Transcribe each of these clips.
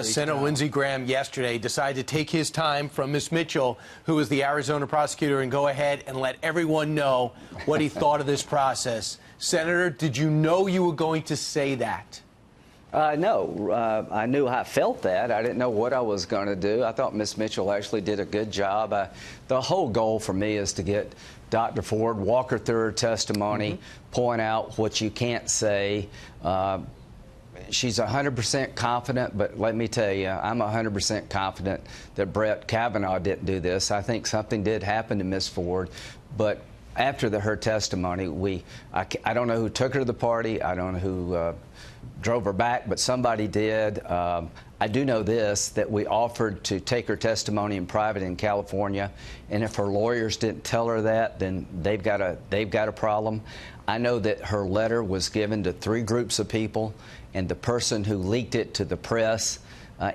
Senator Lindsey Graham yesterday decided to take his time from Ms. Mitchell, who is the Arizona prosecutor, and go ahead and let everyone know what he thought of this process. Senator, did you know you were going to say that? No, I knew I felt that. I didn't know what I was going to do. I thought Ms. Mitchell actually did a good job. The whole goal for me is to get Dr. Ford, walk her through her testimony, point out what you can't say. She's 100% confident, but let me tell you, I'm 100% confident that Brett Kavanaugh didn't do this. I think something did happen to Ms. Ford, but after her testimony, I don't know who took her to the party. I don't know who drove her back, but somebody did. I do know this, that we offered to take her testimony in private in California, and if her lawyers didn't tell her that, then they've got a problem. I know that her letter was given to 3 groups of people, and the person who leaked it to the press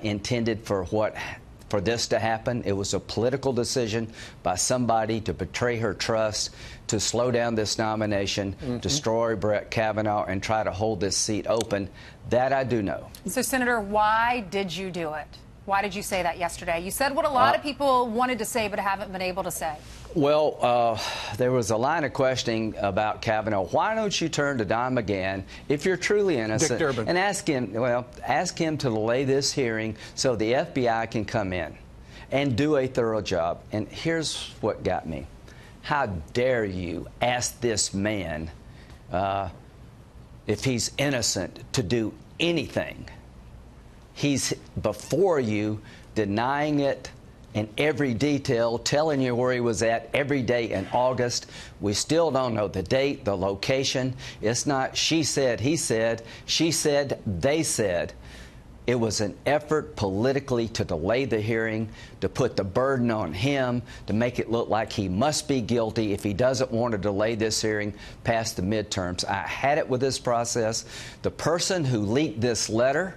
intended for this to happen. It was a political decision by somebody to betray her trust, to slow down this nomination, destroy Brett Kavanaugh, and try to hold this seat open. That I do know. So, Senator, why did you do it? Why did you say that yesterday? You said what a lot of people wanted to say but haven't been able to say. Well, there was a line of questioning about Kavanaugh. Why don't you turn to Don McGahn if you're truly innocent and ask him to delay this hearing so the FBI can come in and do a thorough job? And here's what got me. How dare you ask this man if he's innocent to do anything? He's before you, denying it in every detail, telling you where he was at every day in August. We still don't know the date, the location. It's not she said, he said, she said, they said. It was an effort politically to delay the hearing, to put the burden on him, to make it look like he must be guilty if he doesn't want to delay this hearing past the midterms. I had it with this process. The person who leaked this letter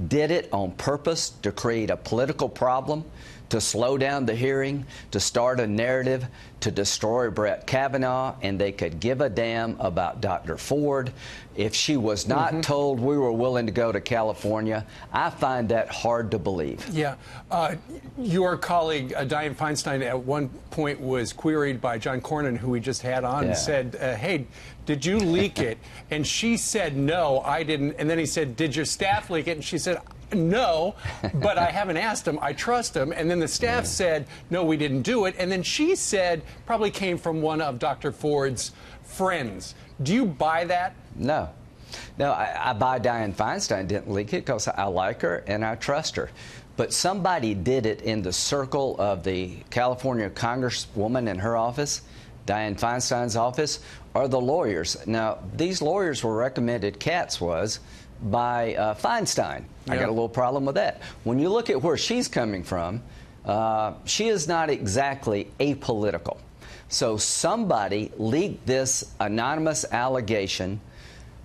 did it on purpose to create a political problem, to slow down the hearing, to start a narrative, to destroy Brett Kavanaugh, and they could give a damn about Dr. Ford. If she was not told we were willing to go to California, I find that hard to believe. Yeah. Your colleague, Dianne Feinstein, at one point was queried by John Cornyn, who we just had on, and said, hey, did you leak it? And she said, no, I didn't. And then he said, did your staff leak it? And she said, no, but I haven't asked him. I trust him. And then the staff said, no, we didn't do it. And then she said, probably came from one of Dr. Ford's friends. Do you buy that? No. No, I buy Dianne Feinstein didn't leak it because I like her and I trust her. But somebody did it in the circle of the California Congresswoman in her office, Dianne Feinstein's office, or the lawyers. Now, these lawyers were recommended, Katz was, by Feinstein. I got a little problem with that. When you look at where she's coming from, she is not exactly apolitical. So somebody leaked this anonymous allegation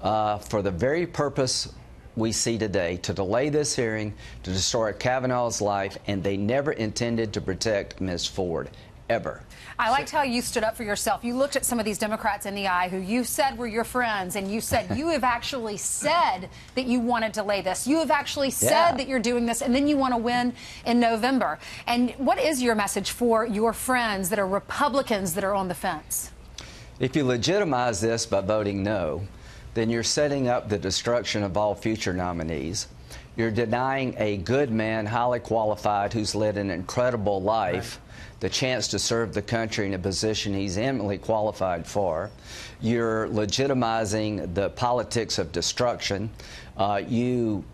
for the very purpose we see today, to delay this hearing, to destroy Kavanaugh's life, and they never intended to protect Ms. Ford, ever. I liked how you stood up for yourself. You looked at some of these Democrats in the eye who you said were your friends, and you said you have actually said that you want to delay this. You have actually said that you're doing this, and then you want to win in November. And what is your message for your friends that are Republicans that are on the fence? If you legitimize this by voting no, then you're setting up the destruction of all future nominees. You're denying a good man, highly qualified, who's led an incredible life, the chance to serve the country in a position he's eminently qualified for. You're legitimizing the politics of destruction. You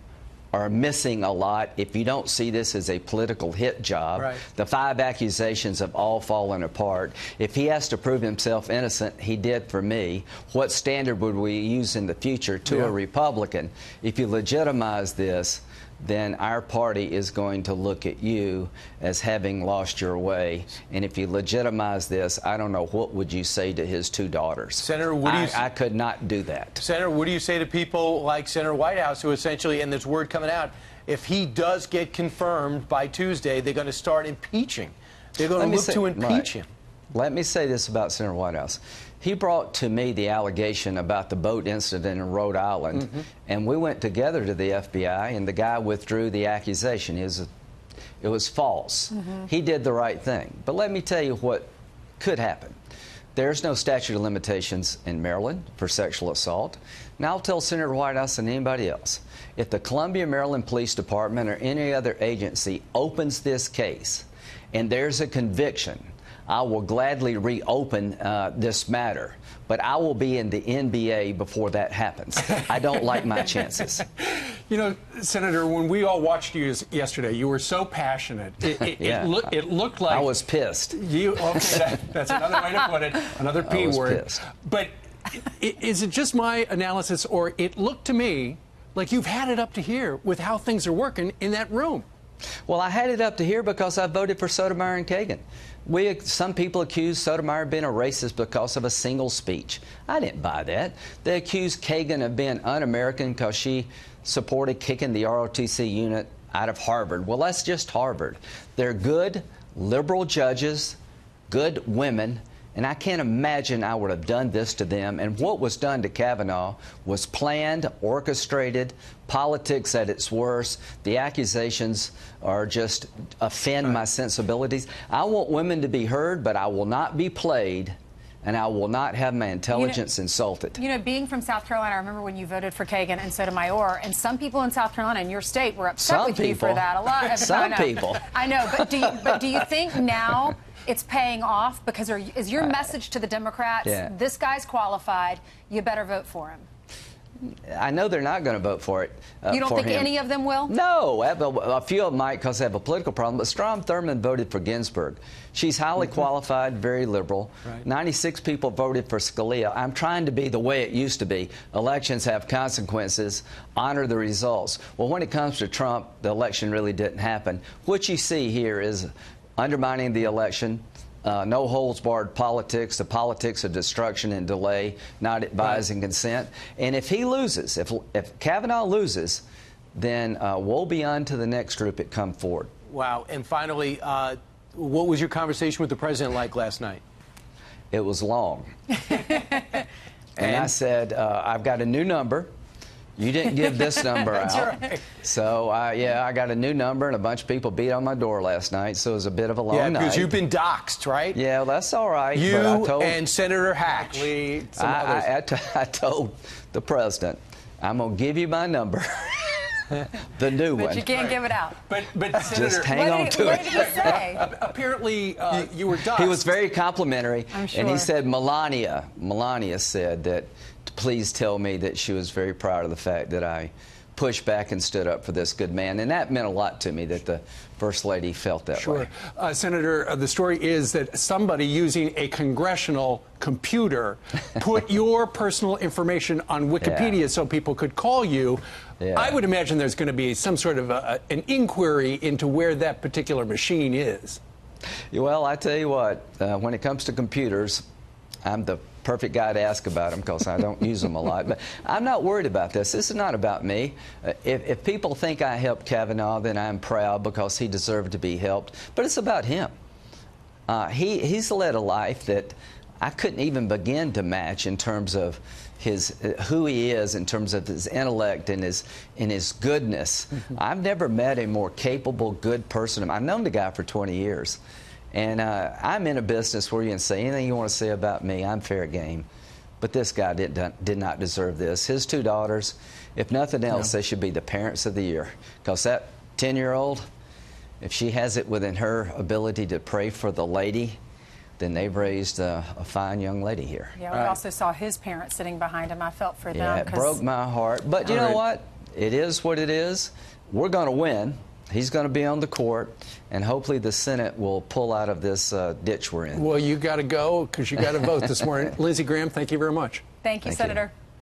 are missing a lot if you don't see this as a political hit job. The 5 accusations have all fallen apart. If he has to prove himself innocent, he did for me. What standard would we use in the future to a Republican? If you legitimize this, then our party is going to look at you as having lost your way. And if you legitimize this, I don't know, what would you say to his 2 daughters? Senator, what do you I could not do that. Senator, what do you say to people like Senator Whitehouse, who essentially, and there's word coming out, if he does get confirmed by Tuesday, they're going to start impeaching. They're going to look to impeach him. Let me say this about Senator Whitehouse. He brought to me the allegation about the boat incident in Rhode Island, and we went together to the FBI, and the guy withdrew the accusation. It was false. He did the right thing. But let me tell you what could happen. There's no statute of limitations in Maryland for sexual assault. Now, I'll tell Senator Whitehouse and anybody else, if the Columbia, Maryland Police Department or any other agency opens this case and there's a conviction, I will gladly reopen this matter, but I will be in the NBA before that happens. I don't like my chances. You know, Senator, when we all watched you yesterday, you were so passionate. It looked like... I was pissed. That's another way to put it, another P word. Pissed. But is it just my analysis, or it looked to me like you've had it up to here with how things are working in that room? Well, I had it up to here because I voted for Sotomayor and Kagan. Some people accuse Sotomayor of being a racist because of a single speech. I didn't buy that. They accused Kagan of being un-American because she supported kicking the ROTC unit out of Harvard. Well, that's just Harvard. They're good, liberal judges, good women, and I can't imagine I would have done this to them. And what was done to Kavanaugh was planned, orchestrated, politics at its worst. The accusations are just offend my sensibilities. I want women to be heard, but I will not be played, and I will not have my intelligence insulted. You know, being from South Carolina, I remember when you voted for Kagan and Sotomayor, and some people in South Carolina, in your state, were upset with you for that. A lot of some people. I know, but do you think now it's paying off? Because is your message to the Democrats, this guy's qualified, you better vote for him? I know they're not going to vote for it. You don't think any of them will? No. A few of them might because they have a political problem. But Strom Thurmond voted for Ginsburg. She's highly qualified, very liberal. Right. 96 people voted for Scalia. I'm trying to be the way it used to be. Elections have consequences. Honor the results. Well, when it comes to Trump, the election really didn't happen. What you see here is undermining the election. No holds barred politics, the politics of destruction and delay, not advising consent. And if he loses, if Kavanaugh loses, then woe be unto the next group that come forward. Wow. And finally, what was your conversation with the president like last night? It was long. And I said, I've got a new number. You didn't give this number out. That's right. So, I got a new number, and a bunch of people beat on my door last night, so it was a bit of a long night. Yeah, because you've been doxxed, right? Yeah, well, that's all right. You and Senator Hatch. I told the president, I'm going to give you my number. The new one. But you can't give it out. But Senator, just hang on to it. What did he say? Apparently, you were doxxed. He was very complimentary, I'm sure. and he said Melania said that please tell me that she was very proud of the fact that I pushed back and stood up for this good man. And that meant a lot to me that the First Lady felt that way. Senator, the story is that somebody using a congressional computer put your personal information on Wikipedia so people could call you. I would imagine there's going to be some sort of an inquiry into where that particular machine is. Well, I tell you what, when it comes to computers, I'm the perfect guy to ask about them because I don't use them a lot. But I'm not worried about this. This is not about me. If people think I helped Kavanaugh, then I'm proud because he deserved to be helped. But it's about him. He's led a life that I couldn't even begin to match in terms of who he is, in terms of his intellect and his goodness. I've never met a more capable, good person. I've known the guy for 20 years. And I'm in a business where you can say anything you want to say about me. I'm fair game. But this guy did not deserve this. His two daughters, if nothing else, they should be the parents of the year. Because that 10-year-old, if she has it within her ability to pray for the lady, then they've raised a fine young lady here. Yeah, we also saw his parents sitting behind him. I felt for them. Yeah, it broke my heart. But you know what? It is what it is. We're going to win. He's going to be on the court, and hopefully the Senate will pull out of this ditch we're in. Well, you got to go because you got to vote this morning. Lindsey Graham, thank you very much. Thank you, Senator.